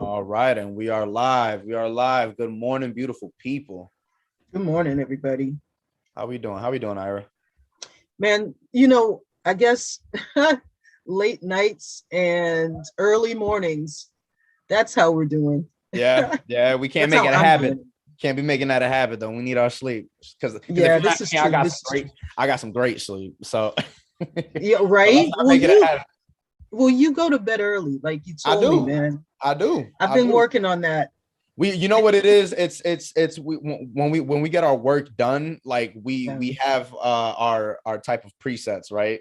All right, and we are live. We are live. Good morning, beautiful people. Good morning, everybody. How we doing? How we doing, Ira? Man, I guess late nights and early mornings, that's how we're doing. Yeah. We can't That's make how it a I'm habit. doing. Can't be making that a habit though. We need our sleep because if Yeah, you this ask is me, I true. got This some is great. true. I got some great sleep. So, so Yeah, let's right. not make it a habit. You go to bed early, like you I told me, do. man. I do. I've I been do. working on that. You know what it is? It's when we get our work done, like Yeah. we have our type of presets, right?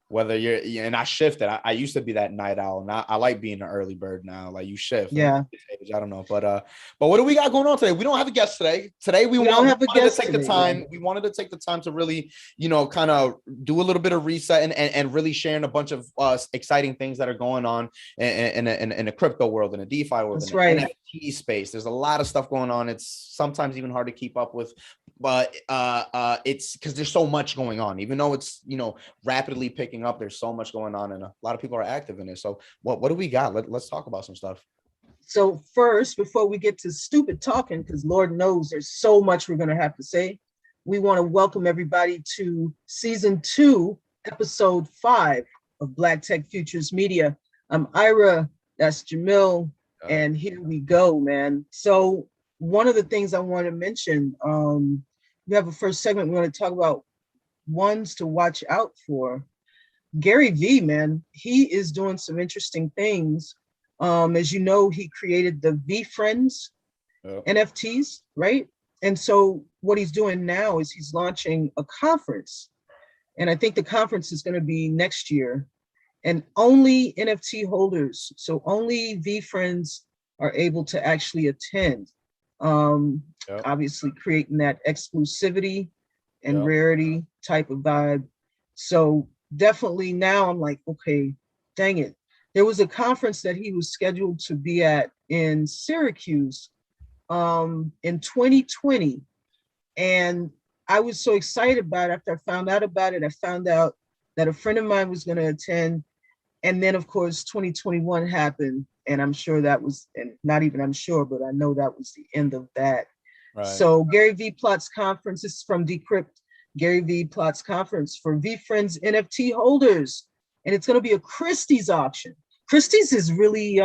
Whether and I shifted. I used to be that night owl. Now I like being an early bird now. Like you shift. Like, Yeah. I don't know, but what do we got going on today? We don't have a guest today. Today We don't we have a wanted to guest take the today. Yeah. time. We wanted to take the time to really, kind of do a little bit of reset and really sharing a bunch of exciting things that are going on in the crypto world, in the DeFi world, in That's the right. NFT space. There's a lot of stuff going on. It's sometimes even hard to keep up with, but it's because there's so much going on. Even though it's rapidly picking up, there's so much going on, and a lot of people are active in it. So what do we got? Let's talk about some stuff. So first, before we get to stupid talking, because Lord knows there's so much we're going to have to say, we want to welcome everybody to season 2, episode 5 of Black Tech Futures Media. I'm Ira, that's Jamil, and here we go, man. So one of the things I want to mention, we have a first segment. We're going to talk about ones to watch out for. Gary V, man, he is doing some interesting things. As you know, he created the VeeFriends NFTs, right? And so what he's doing now is he's launching a conference. And I think the conference is going to be next year. And only NFT holders, so only VeeFriends are able to actually attend. Obviously creating that exclusivity and rarity type of vibe. So definitely now I'm like, okay, dang it. There was a conference that he was scheduled to be at in Syracuse in 2020. And I was so excited about it. After I found out about it, I found out that a friend of mine was going to attend. And then, of course, 2021 happened. And I'm sure that was, and not even I'm sure, but I know that was the end of that. Right. So Gary V Plot's conference, this is from Decrypt. Gary V Plot's conference for VeeFriends NFT holders. And it's going to be a Christie's auction. Christie's is really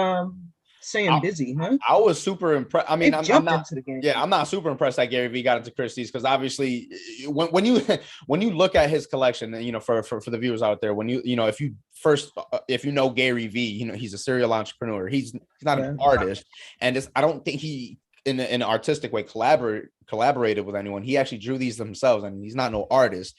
staying busy, huh? I was super impressed. I mean, I'm not into the game. Yeah, I'm not super impressed that Gary V got into Christie's, because obviously when you when you look at his collection, for the viewers out there, when if you know Gary V, he's a serial entrepreneur. He's not an artist, and I don't think he in an artistic way collaborated with anyone. He actually drew these themselves, and he's not no artist.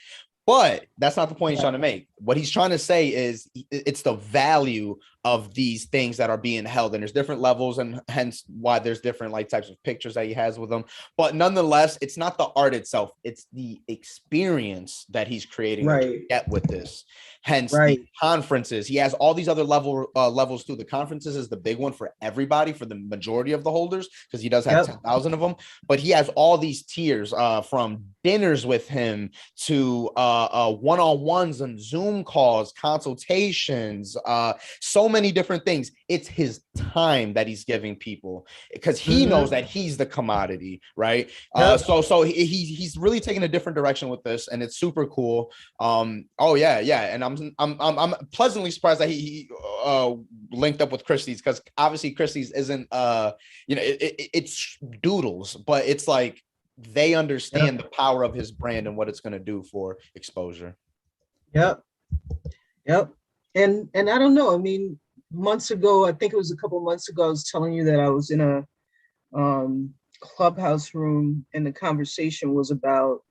But that's not the point he's trying to make. What he's trying to say is it's the value of these things that are being held, and there's different levels, and hence why there's different types of pictures that he has with them. But nonetheless, it's not the art itself, it's the experience that he's creating to get with this. Hence the conferences. He has all these other levels too. The conferences is the big one for everybody, for the majority of the holders, because he does have 10,000 of them. But he has all these tiers, from dinners with him to one-on-ones and Zoom calls, consultations, so many different things. It's his time that he's giving people, because he knows that he's the commodity, right? So he's really taking a different direction with this, and it's super cool. And I'm pleasantly surprised that he linked up with Christie's, because obviously Christie's isn't it's doodles, but it's like they understand the power of his brand and what it's going to do for exposure. Yep. And I don't know. I mean, months ago, I think it was a couple months ago, I was telling you that I was in a clubhouse room, and the conversation was about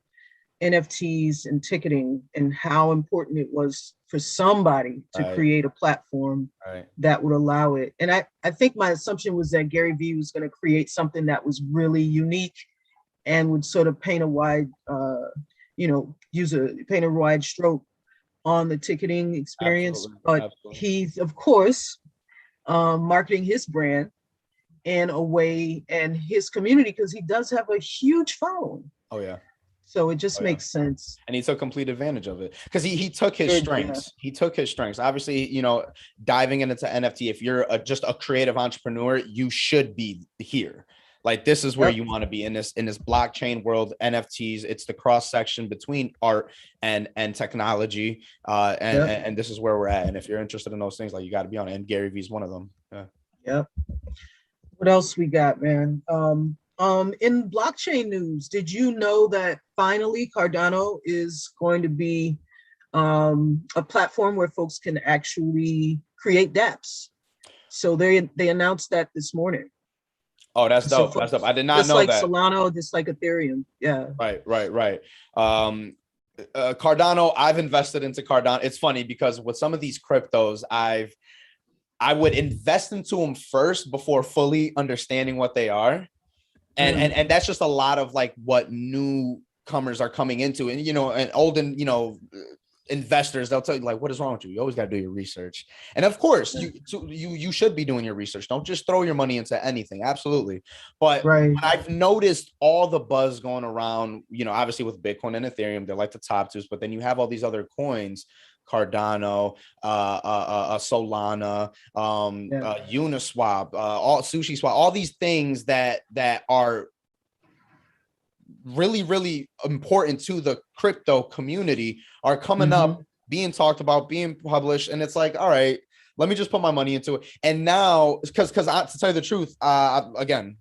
NFTs and ticketing, and how important it was for somebody to create a platform that would allow it. And I think my assumption was that Gary V was going to create something that was really unique and would sort of paint a wide, paint a wide stroke on the ticketing experience. But he's, of course, marketing his brand in a way, and his community, because he does have a huge following. Oh, yeah. So it just makes sense. And he took complete advantage of it because he took his Yeah. strengths. He took his strengths. Obviously, diving into NFT, if you're just a creative entrepreneur, you should be here. Like this is where you want to be in this blockchain world. NFTs, it's the cross section between art and technology, and this is where we're at. And if you're interested in those things, like you got to be on it. And Gary Vee is one of them. Yep. What else we got, man? In blockchain news, did you know that finally Cardano is going to be a platform where folks can actually create dApps? So they announced that this morning. Oh, that's dope. That's dope. I did not know like that. Solana, just like Ethereum. Yeah. Right. Cardano, I've invested into Cardano. It's funny because with some of these cryptos, I would invest into them first before fully understanding what they are. And that's just a lot of like what newcomers are coming into. And, and old and, investors, they'll tell you like, what is wrong with you? You always got to do your research. And of course you should be doing your research. Don't just throw your money into anything. Absolutely. But I've noticed all the buzz going around, obviously with Bitcoin and Ethereum, they're like the top twos, but then you have all these other coins, Cardano, Solana, Uniswap, all Sushi Swap, all these things that are really, really important to the crypto community are coming up, being talked about, being published. And it's like, all right, let me just put my money into it. And now, because to tell you the truth, again,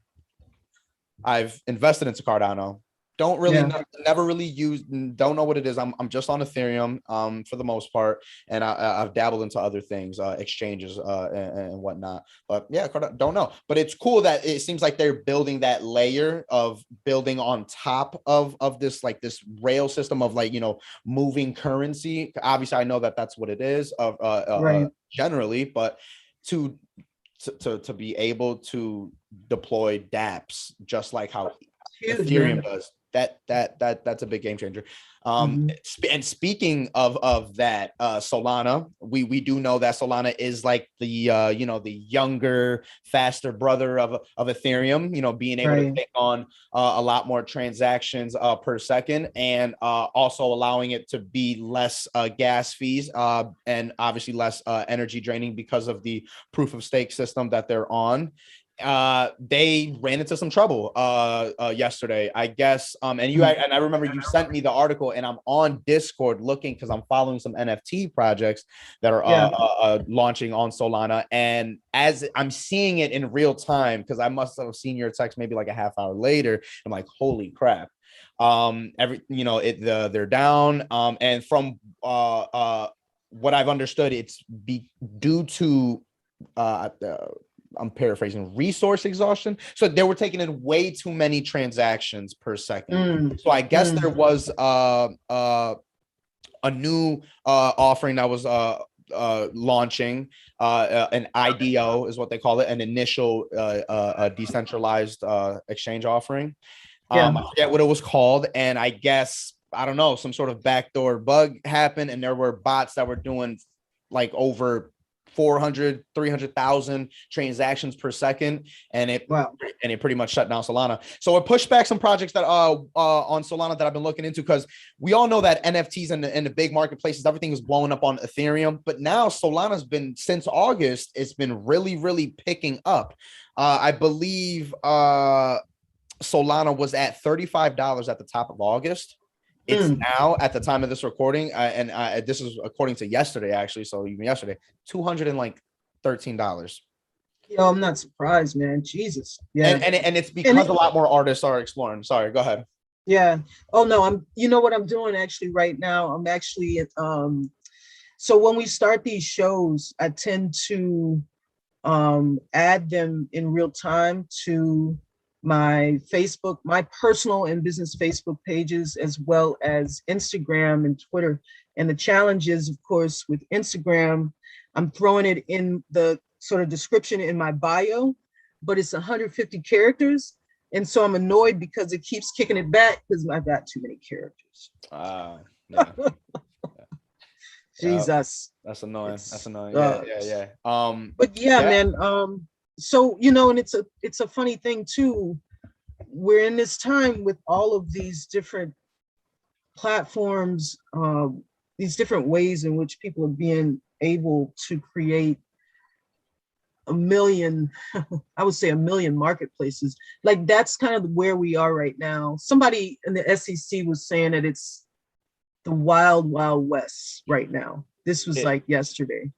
I've invested into Cardano. Don't really never really use, don't know what it is. I'm just on Ethereum for the most part, and I've dabbled into other things, exchanges and whatnot. But yeah, don't know. But it's cool that it seems like they're building that layer of building on top of this, like this rail system of like, moving currency. Obviously, I know that that's what it is generally, but to be able to deploy dApps just like how Ethereum does. That's a big game changer. And speaking of that, Solana, we do know that Solana is like the the younger, faster brother of Ethereum. Being able to take on a lot more transactions per second, and also allowing it to be less gas fees and obviously less energy draining because of the proof of stake system that they're on. They ran into some trouble yesterday, I guess. And I remember you sent me the article, and I'm on Discord looking because I'm following some NFT projects that are launching on Solana. And as I'm seeing it in real time, because I must have seen your text maybe like a half hour later, I'm like, holy crap. They're down. And from what I've understood, it's due to I'm paraphrasing, resource exhaustion. So they were taking in way too many transactions per second. So I guess there was a new offering that was launching, an IDO is what they call it, an initial decentralized exchange offering. I forget what it was called. And I guess, I don't know, some sort of backdoor bug happened, and there were bots that were doing like over 400, 300,000 transactions per second, and it pretty much shut down Solana. So it pushed back some projects that on Solana that I've been looking into, because we all know that NFTs and the big marketplaces, everything is blowing up on Ethereum, but now Solana's been, since August, it's been really, really picking up. I believe Solana was at $35 at the top of August. It's now, at the time of this recording, and this is according to yesterday, actually. So even yesterday, $213. Yo, I'm not surprised, man. Jesus. Yeah. And it's because a lot more artists are exploring. Sorry, go ahead. Yeah. Oh no, you know what I'm doing actually right now? I'm actually so when we start these shows, I tend to add them in real time to my Facebook, my personal and business Facebook pages, as well as Instagram and Twitter. And the challenge is, of course, with Instagram, I'm throwing it in the sort of description in my bio, but it's 150 characters. And so I'm annoyed because it keeps kicking it back because I've got too many characters. Yeah. Jesus. That's annoying. That's annoying. Yeah. But man, so and it's a funny thing too. We're in this time with all of these different platforms, these different ways in which people are being able to create a million, I would say a million marketplaces. Like that's kind of where we are right now. Somebody in the SEC was saying that it's the wild, wild west right now. This was It, like yesterday,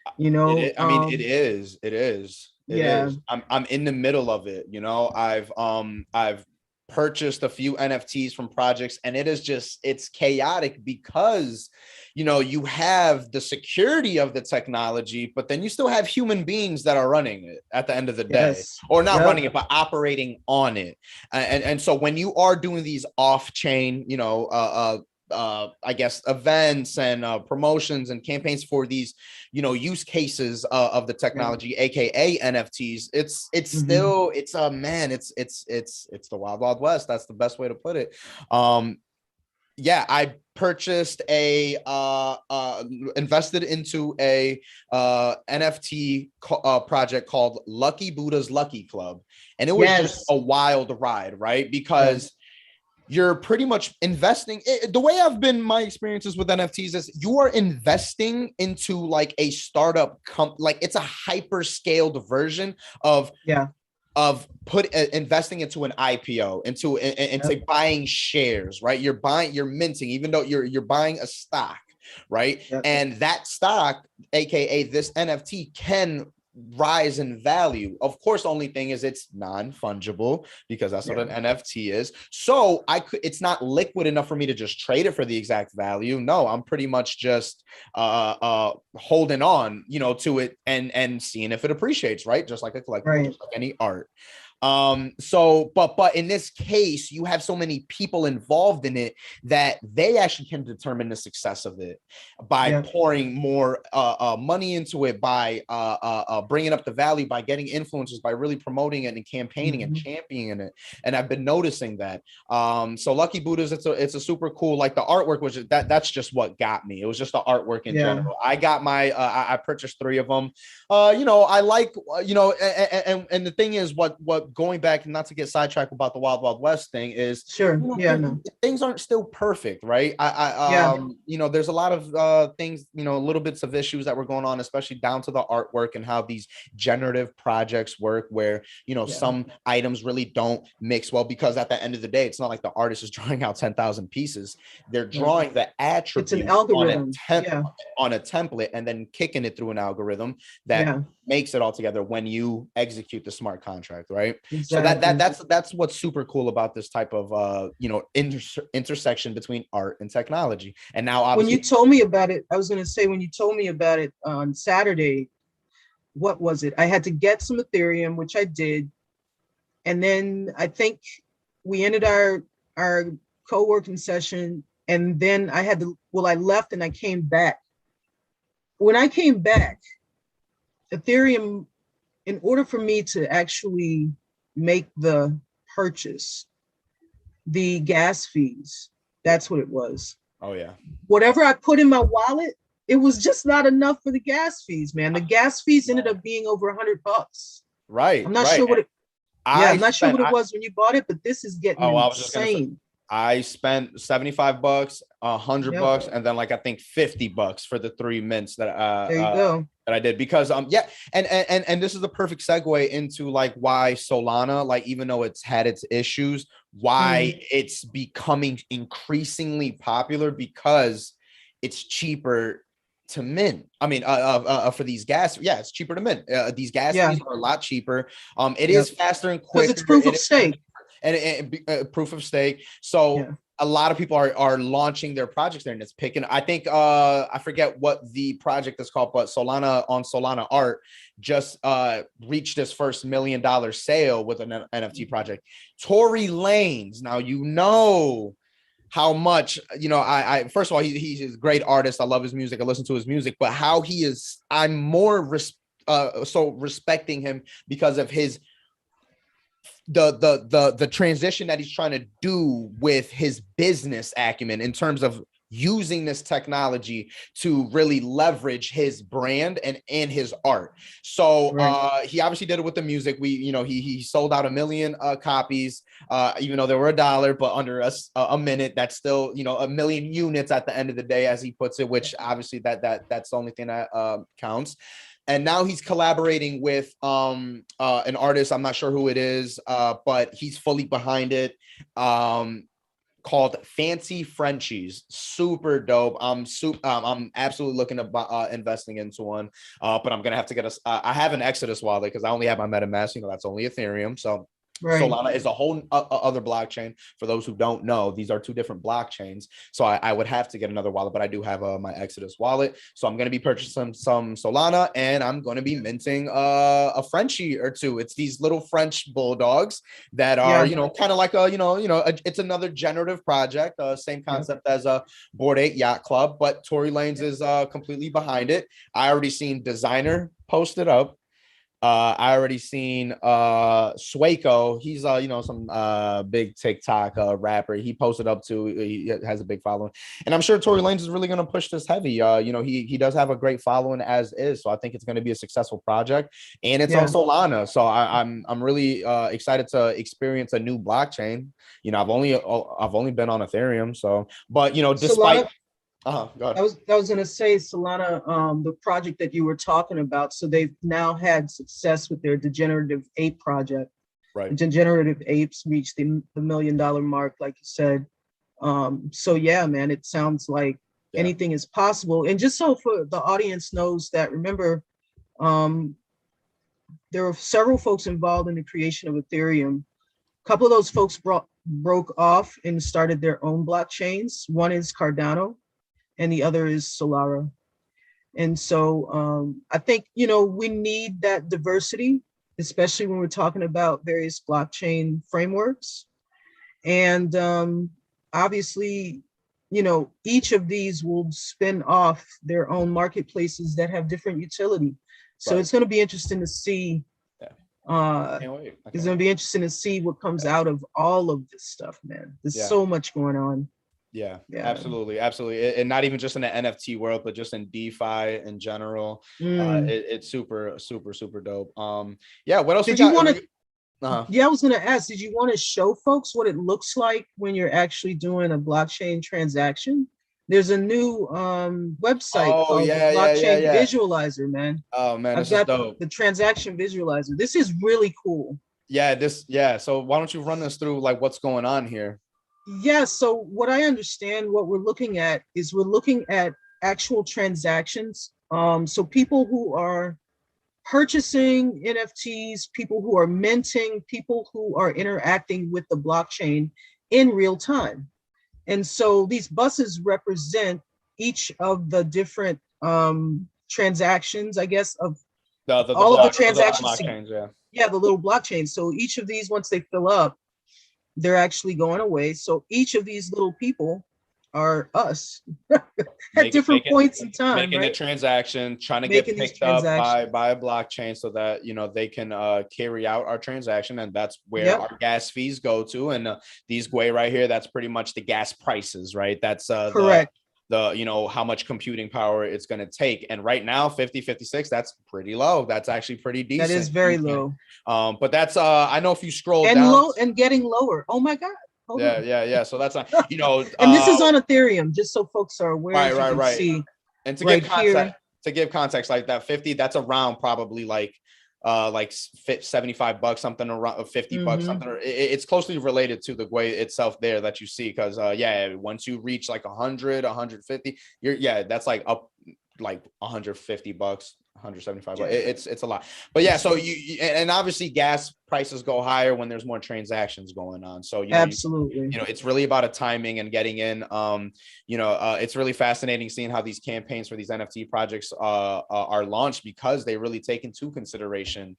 I mean, it is. It is. It yeah, is. I'm in the middle of it. I've purchased a few NFTs from projects, and it is just it's chaotic because you have the security of the technology, but then you still have human beings that are running it at the end of the day, yes, or not yep, running it, but operating on it. And so when you are doing these off-chain, I guess events and promotions and campaigns for these, use cases of the yeah, technology, aka NFTs. It's mm-hmm. still man, it's the wild wild west. That's the best way to put it. Yeah, I purchased invested into a NFT project called Lucky Buddha's Lucky Club, and it was just Yes, a wild ride, right? yeah, Because you're pretty much investing the way I've been my experiences with NFTs is you are investing into like a startup like it's a hyper scaled version of yeah, investing into an IPO, into yep, buying shares, right? You're minting, even though you're buying a stock, right? yep, And that stock, aka this NFT, can rise in value. Of course, the only thing is it's non-fungible because that's what yeah, an NFT is. So it's not liquid enough for me to just trade it for the exact value. No, I'm pretty much just holding on, to it and seeing if it appreciates, right? Just like a collectible, right, just like any art. But in this case, you have so many people involved in it that they actually can determine the success of it by yeah, pouring more money into it, by bringing up the value, by getting influencers, by really promoting it and campaigning and mm-hmm. championing it. And I've been noticing that. So Lucky Buddhas, it's a super cool, like the artwork was that's just what got me. It was just the artwork in Yeah, general. I got my I purchased 3 of them. I like, and the thing is, what going back, and not to get sidetracked about the Wild Wild West thing, is sure, yeah, no, things aren't still perfect, right? yeah, There's a lot of things, little bits of issues that were going on, especially down to the artwork and how these generative projects work, where yeah, some items really don't mix well, because at the end of the day, it's not like the artist is drawing out 10,000 pieces. They're right. drawing the It's an attributes algorithm. Yeah, on a template and then kicking it through an algorithm that yeah, makes it all together when you execute the smart contract, right? So exactly. that's what's super cool about this type of intersection between art and technology. And now When you obviously, told me about it, I was going to say, when you told me about it on Saturday, what was it? I had to get some Ethereum, which I did. And then I think we ended our co-working session. And then I had to, well, I left and I came back. When I came back, Ethereum, in order for me to actually make the purchase, the gas fees, that's what it was. oh yeah, Whatever I put in my wallet, it was just not enough for the gas fees, man. The gas fees ended up being over $100. right, I'm not right. sure what And it, yeah, I I'm not sure spent what it was when you bought it, but this is getting I was just gonna say, insane. I spent $75, $100 Yep, bucks, and then like I think $50 for the 3 mints there you go. that I did, because yeah, and this is the perfect segue into like why Solana, like even though it's had its issues, why it's becoming increasingly popular, because it's cheaper to mint. I mean, for these gas, yeah, it's cheaper to mint. These gas Yeah, fees are a lot cheaper. It is yep. faster and Because quicker. it's proof of stake. And proof of stake. So Yeah. a lot of people are launching their projects there, and it's picking. I think I forget what the project is called, but Solana Art just reached its first $1 million sale with an NFT project. Tory Lanez. Now how much I first of all, he's a great artist. I love his music. I listen to his music, but how he is, I'm more so respecting him because of his the transition that he's trying to do with his business acumen in terms of using this technology to really leverage his brand and his art. So he obviously did it with the music. He sold out 1 million copies, even though they were $1, but under a minute. That's still 1 million units at the end of the day, as he puts it, which obviously that's the only thing that counts. And now he's collaborating with an artist. I'm not sure who it is, but he's fully behind it. Called Fancy Frenchies. Super dope. I'm absolutely looking to investing into one, but I'm gonna have to get I have an Exodus wallet because I only have my MetaMask. That's only Ethereum. So Solana is a whole other blockchain. For those who don't know, these are 2 different blockchains. So I would have to get another wallet, but I do have my Exodus wallet. So I'm going to be purchasing some Solana, and I'm going to be minting a Frenchie or 2. It's these little French bulldogs that are, kind of like it's another generative project, same concept as a Bored Ape Yacht Club, but Tory Lanez is completely behind it. I already seen Designer post it up. I already seen Swaco. He's some big TikTok rapper. He posted up too. He has a big following, and I'm sure Tory Lanez is really going to push this heavy. He does have a great following as is, so I think it's going to be a successful project, and it's on Solana. So I'm really excited to experience a new blockchain. I've only been on Ethereum, so despite. Solana, I was going to say Solana, the project that you were talking about. So they've now had success with their degenerative ape project. Right. The degenerative apes reached the $1 million mark, like you said. So yeah, man, it sounds like anything is possible. And just so for the audience knows that, remember, there were several folks involved in the creation of Ethereum. A couple of those folks broke off and started their own blockchains. One is Cardano, and the other is Solara. And so I think, we need that diversity, especially when we're talking about various blockchain frameworks. And obviously, each of these will spin off their own marketplaces that have different utility. So it's going to be interesting to see. It's going to be interesting to see what comes out of all of this stuff, man. There's so much going on. Yeah, absolutely. And not even just in the NFT world, but just in DeFi in general. It's super, super, super dope. What else did you want to I was going to ask, did you want to show folks what it looks like when you're actually doing a blockchain transaction? There's a new website called the Blockchain Visualizer, man. Oh man, I've got dope. The transaction visualizer. This is really cool. So why don't you run us through like what's going on here? Yeah, so what I understand, what we're looking at is we're looking at actual transactions. So people who are purchasing NFTs, people who are minting, people who are interacting with the blockchain in real time. And so these buses represent each of the different transactions, I guess, of all of the transactions. The little blockchains. So each of these, once they fill up, they're actually going away. So each of these little people are us at different points in time, making a transaction, trying to get picked up by a blockchain so that they can carry out our transaction, and that's where our gas fees go to. And these Gwei right here, that's pretty much the gas prices, right? That's correct. The how much computing power it's going to take, and right now 50-56, that's pretty low. That's actually pretty decent. That is very low. But that's I know if you scroll and down low and getting lower. Oh my god. Yeah. So that's not, and this is on Ethereum, just so folks are aware. Right. See, and to give context, like that 50, that's around probably like $75, something around $50, something. It's closely related to the Gwei itself there that you see, because once you reach like 100, 150, that's like up like $150, $175. It's a lot. But so and obviously gas prices go higher when there's more transactions going on. So absolutely, it's really about a timing and getting in. It's really fascinating seeing how these campaigns for these NFT projects are launched, because they really take into consideration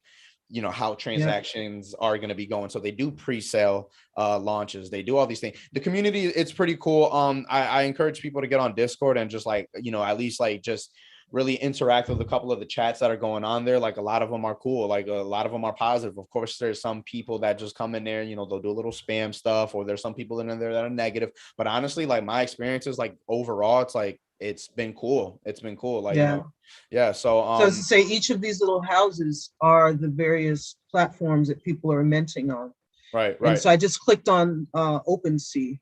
how transactions are going to be going. So they do pre-sale launches, they do all these things. The community, it's pretty cool. I encourage people to get on Discord and just like at least like just really interact with a couple of the chats that are going on there. Like a lot of them are cool. Like a lot of them are positive. Of course, there's some people that just come in there, you know, they'll do a little spam stuff, or there's some people in there that are negative. But honestly, like my experiences, like overall, it's like, it's been cool. It's been cool. Like, you know, yeah. So as to say, each of these little houses are the various platforms that people are minting on. Right. And so I just clicked on OpenSea.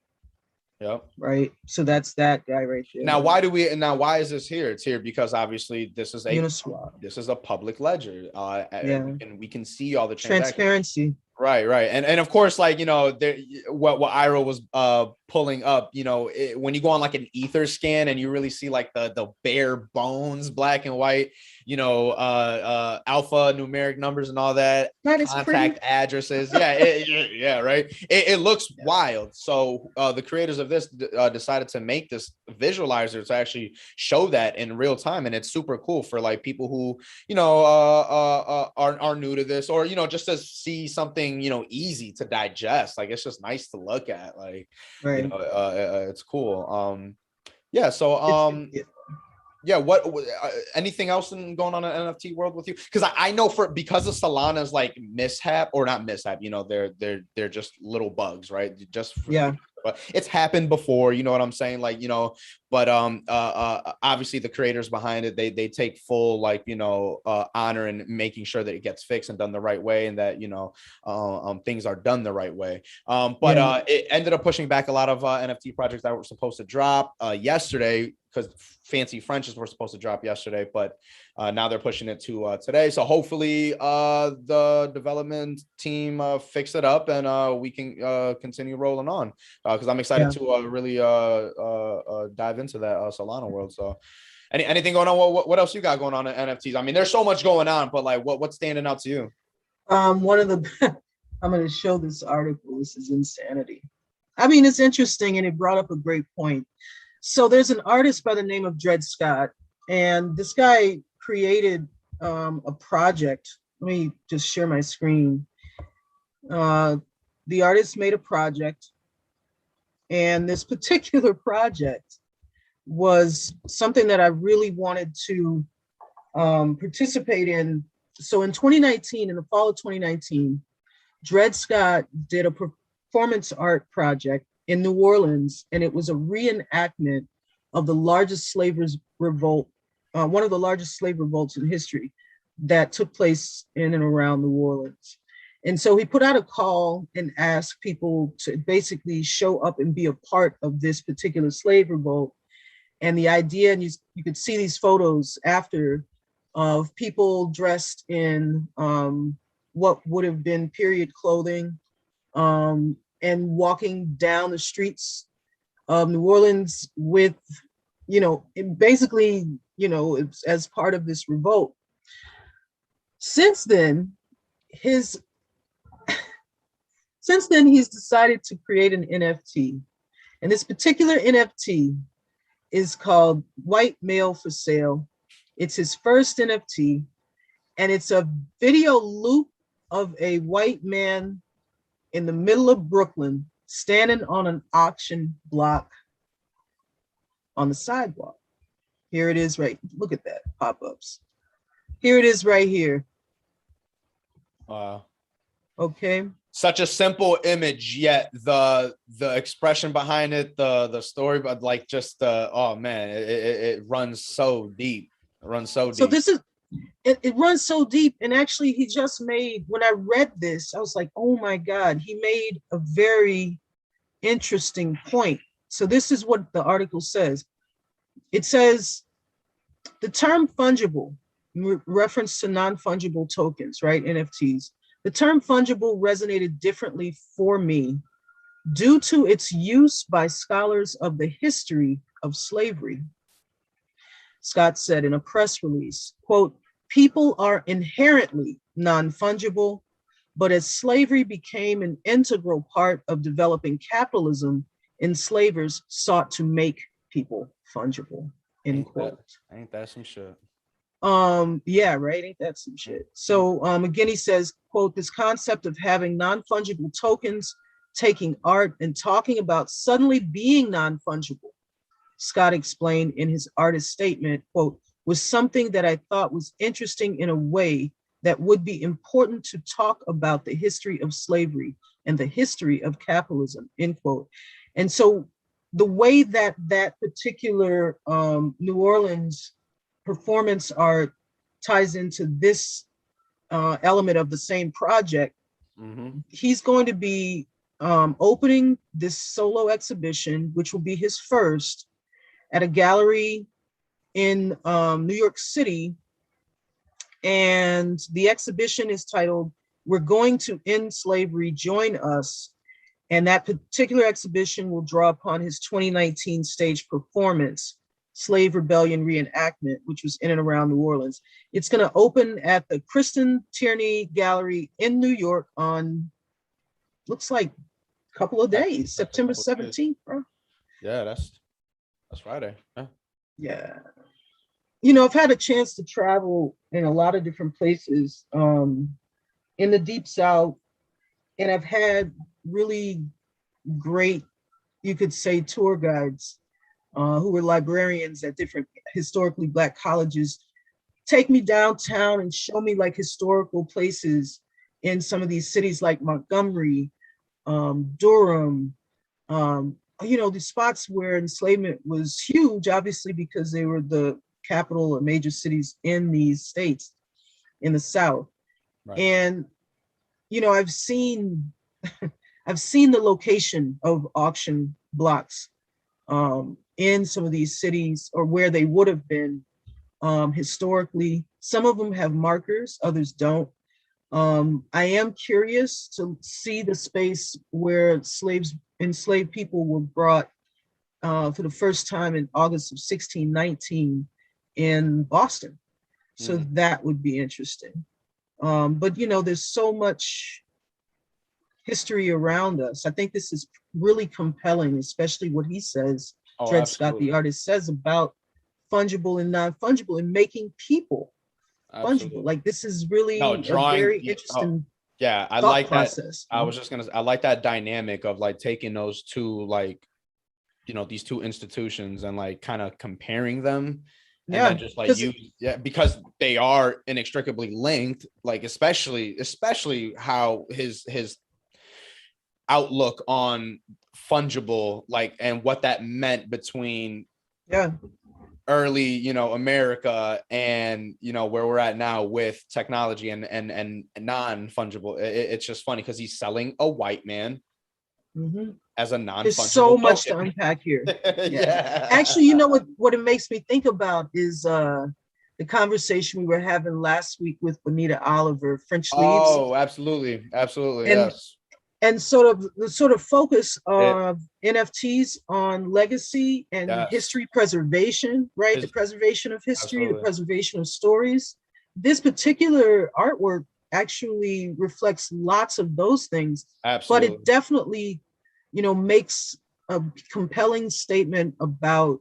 Yep. Right. So that's that guy right there. Now, why is this here? It's here because obviously this is a public ledger. And we can see all the transparency. Right. And of course, like, you know, there, what Ira was pulling up, you know, when you go on like an ether scan and you really see like the bare bones, black and white, you know, alpha numeric numbers and all that, contact addresses. Yeah, right. It looks wild. So the creators of this decided to make this visualizer to actually show that in real time, and it's super cool for like people who, you know, are new to this, or, you know, just to see something, you know, easy to digest. Like, it's just nice to look at. Like, you know, it's cool. Yeah. So yeah, what anything else going on in the NFT world with you? Because I know because of Solana's like mishap, or not mishap, you know, they're just little bugs, right? But it's happened before, you know what I'm saying? Like, you know, but obviously the creators behind it, they take full, like, you know, honor in making sure that it gets fixed and done the right way, and that, you know, things are done the right way. But it ended up pushing back a lot of NFT projects that were supposed to drop yesterday, because Fancy Frenches were supposed to drop yesterday, but now they're pushing it to today. So hopefully the development team fix it up, and we can continue rolling on, because I'm excited to really dive into that Solana world. So anything going on? What else you got going on in NFTs? I mean, there's so much going on, but like what's standing out to you? One of the I'm going to show this article. This is insanity. I mean, it's interesting, and it brought up a great point. So there's an artist by the name of Dred Scott, and this guy created a project. Let me just share my screen. The artist made a project, and this particular project was something that I really wanted to participate in. So in 2019, in the fall of 2019, Dred Scott did a performance art project in New Orleans, and it was a reenactment of the largest slavery revolt, one of the largest slave revolts in history that took place in and around New Orleans. And so he put out a call and asked people to basically show up and be a part of this particular slave revolt. And the idea, and you could see these photos after, of people dressed in what would have been period clothing, and walking down the streets of New Orleans with, you know, basically, you know, as part of this revolt. Since then, he's decided to create an NFT. And this particular NFT is called White Male for Sale. It's his first NFT, and it's a video loop of a white man in the middle of Brooklyn, standing on an auction block on the sidewalk. Here it is, right? Look at that, pop-ups. Here it is right here. Wow. Okay. Such a simple image, yet the expression behind it, the story, but like just oh man, it runs so deep. It runs so deep. So this is it runs so deep. And actually, he just made, when I read this, I was like, oh my God, he made a very interesting point. So this is what the article says. It says, the term fungible, reference to non-fungible tokens, right? NFTs. The term fungible resonated differently for me due to its use by scholars of the history of slavery. Scott said in a press release, quote, people are inherently non-fungible, but as slavery became an integral part of developing capitalism, enslavers sought to make people fungible, end quote. Ain't that some shit? Yeah, right. Ain't that some shit? So again, he says, quote, this concept of having non-fungible tokens, taking art and talking about suddenly being non-fungible. Scott explained in his artist statement, quote, was something that I thought was interesting in a way that would be important to talk about the history of slavery and the history of capitalism, end quote. And so the way that that particular New Orleans performance art ties into this element of the same project, he's going to be opening this solo exhibition, which will be his first, at a gallery in New York City. And the exhibition is titled, "We're Going to End Slavery, Join Us." And that particular exhibition will draw upon his 2019 stage performance, Slave Rebellion Reenactment, which was in and around New Orleans. It's going to open at the Kristen Tierney Gallery in New York on, looks like, a couple of days, September 17th, bro. Yeah, that's Friday. Yeah. You know, I've had a chance to travel in a lot of different places in the Deep South, and I've had really great, you could say, tour guides who were librarians at different historically Black colleges, take me downtown and show me like historical places in some of these cities like Montgomery, Durham, you know, the spots where enslavement was huge, obviously, because they were the capital or major cities in these states in the South. Right. And, you know, I've seen the location of auction blocks in some of these cities, or where they would have been historically. Some of them have markers, others don't. I am curious to see the space where enslaved people were brought for the first time in August of 1619 in Boston. So that would be interesting. But, you know, there's so much history around us. I think this is really compelling, especially what he says, Dred Scott, the artist, says about fungible and non-fungible, and making people fungible. Like, this is really a very interesting I like process. That. I was just gonna, I like that dynamic of like taking those two, like, you know, these two institutions and like kind of comparing them. And then just like because they are inextricably linked, like especially how his outlook on fungible, like, and what that meant between early, you know, America and, you know, where we're at now with technology and non-fungible. It's just funny because he's selling a white man as a non-fungible. There's so much to unpack here. Actually, you know what it makes me think about is the conversation we were having last week with Bonita Oliver, French Leaves. Oh, absolutely. Yes. And sort of the focus of NFTs on legacy and history preservation, right? The preservation of history, the preservation of stories. This particular artwork actually reflects lots of those things, but it definitely, you know, makes a compelling statement about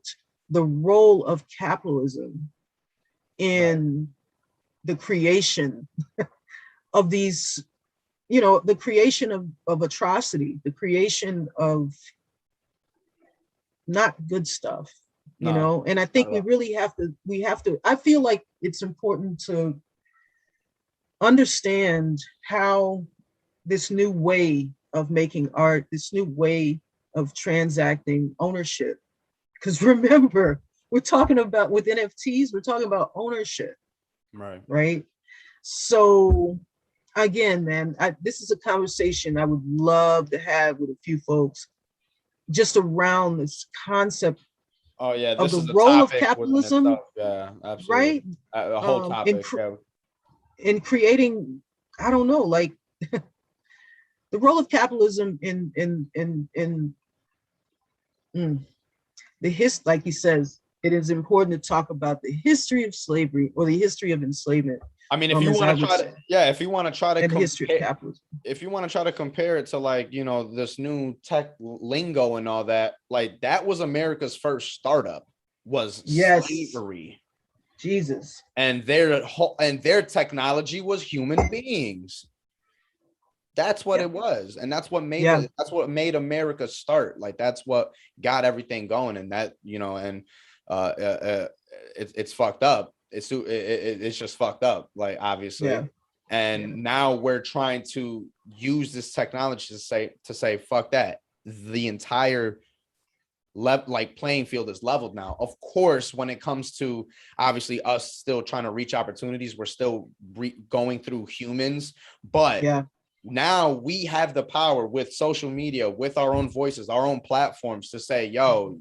the role of capitalism in the creation of these, you know, the creation of atrocity, the creation of not good stuff, you know. And I think we really have to, I feel like it's important to understand how this new way of making art, this new way of transacting ownership, because remember, we're talking about, with NFTs, we're talking about ownership, right? So again, man, this is a conversation I would love to have with a few folks just around this concept of the role of capitalism, right? A whole topic, in creating, I don't know, like the role of capitalism in the like he says, it is important to talk about the history of slavery or the history of enslavement. I mean, if you want to try to, if you want to try to compare, if you want to try to compare it to, like, you know, this new tech lingo and all that, like, that was America's first startup, was slavery. Jesus. And their technology was human beings. That's what it was, and that's what made that's what made America start. Like, that's what got everything going, and that, you know, and it's fucked up. It's just fucked up, like, obviously. Yeah. And now we're trying to use this technology to say fuck that. The entire like playing field is leveled now. Of course, when it comes to obviously us still trying to reach opportunities, we're still going through humans, but Yeah. now we have the power with social media, with our own voices, our own platforms, to say, yo,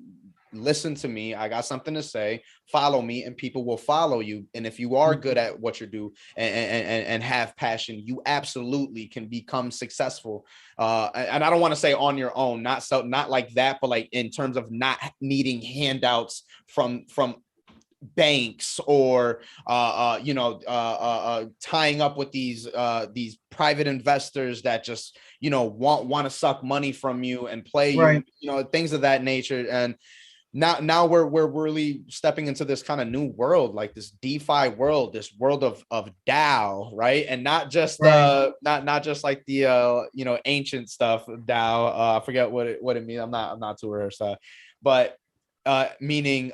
listen to me, I got something to say, follow me, and people will follow you. And if you are good at what you do and have passion, you absolutely can become successful. And I don't want to say on your own, not like that, but like in terms of not needing handouts from banks or tying up with these private investors that just want to suck money from you and play Right. you, things of that nature. And now we're really stepping into this kind of new world, like this DeFi world, this world of DAO, right? And not just not just like the ancient stuff DAO. I forget what it means. I'm not too versed, but meaning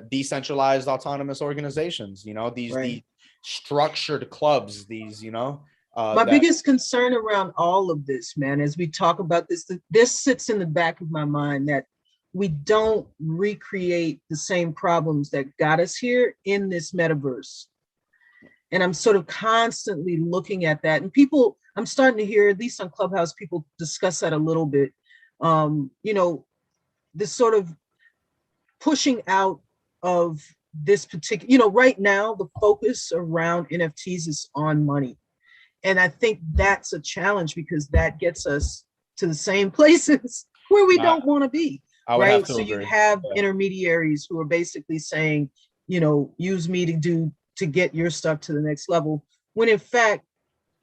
decentralized autonomous organizations. These structured clubs. My biggest concern around all of this, man, as we talk about this sits in the back of my mind, that we don't recreate the same problems that got us here in this metaverse. And I'm sort of constantly looking at that. And I'm starting to hear, at least on Clubhouse, people discuss that a little bit. This sort of pushing out of this particular, right now, the focus around NFTs is on money. And I think that's a challenge, because that gets us to the same places where we don't want to be. Right. So you have intermediaries who are basically saying, use me to get your stuff to the next level. When in fact,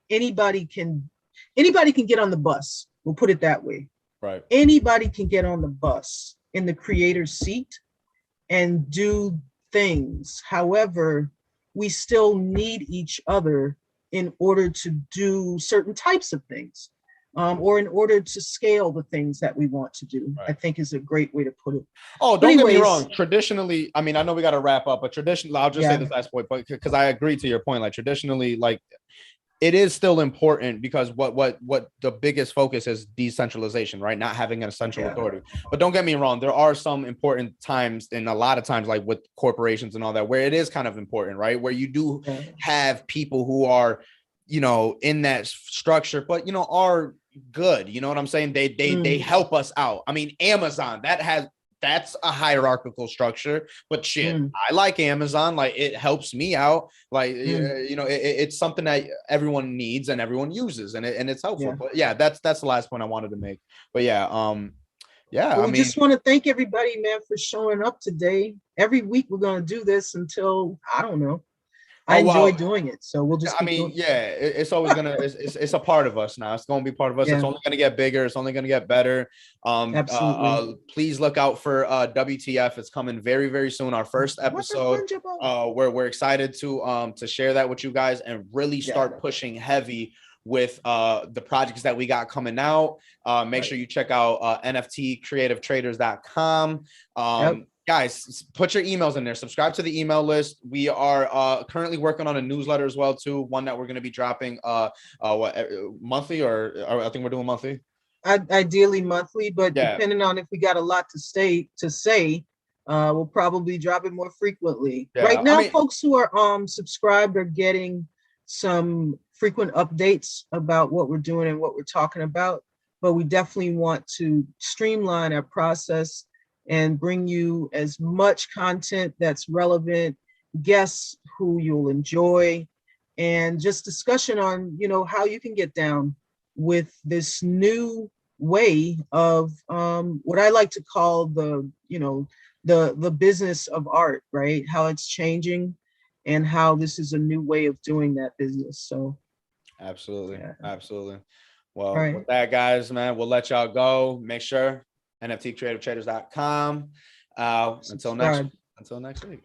anybody can get on the bus. We'll put it that way. Right. Anybody can get on the bus in the creator's seat and do things. However, we still need each other in order to do certain types of things. Or in order to scale the things that we want to do, I think is a great way to put it. Oh, don't get me wrong. Traditionally, I mean, I know we got to wrap up, but traditionally, I'll just say this last point, but because I agree to your point, like traditionally, like it is still important, because what the biggest focus is decentralization, right? Not having an central authority. But don't get me wrong, there are some important times, and a lot of times, like with corporations and all that, where it is kind of important, right? Where you do have people who are, in that structure, but are good. You know what I'm saying? They help us out. I mean, Amazon, that's a hierarchical structure, but shit, I like Amazon. Like, it helps me out. Like, it's something that everyone needs and everyone uses, and it's helpful. But that's the last point I wanted to make. But we just want to thank everybody, man, for showing up today. Every week we're going to do this until, I don't know. I enjoy doing it, so we'll just keep doing it. It's always gonna it's a part of us now. It's gonna be part of us. It's only gonna get bigger. It's only gonna get better. Absolutely. Please look out for WTF. It's coming very, very soon. Our first episode. We're excited to share that with you guys and really start pushing heavy with the projects that we got coming out. Make sure you check out NFTcreativetraders.com. Guys, put your emails in there. Subscribe to the email list. We are currently working on a newsletter as well, too. One that we're going to be dropping monthly, or I think we're doing monthly. Ideally monthly, but depending on if we got a lot to say, we'll probably drop it more frequently. Right now, folks who are subscribed are getting some frequent updates about what we're doing and what we're talking about. But we definitely want to streamline our process and bring you as much content that's relevant, guests who you'll enjoy, and just discussion on, how you can get down with this new way of what I like to call the business of art, right? How it's changing and how this is a new way of doing that business. So absolutely. Well, with that, guys, man, we'll let y'all go. Make sure NFTcreativetraders.com. Until next week.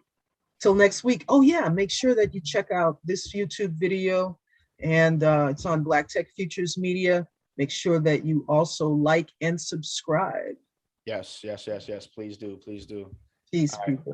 Till next week. Oh yeah, make sure that you check out this YouTube video, and it's on Black Tech Futures Media. Make sure that you also like and subscribe. Yes. Please do. Peace, people.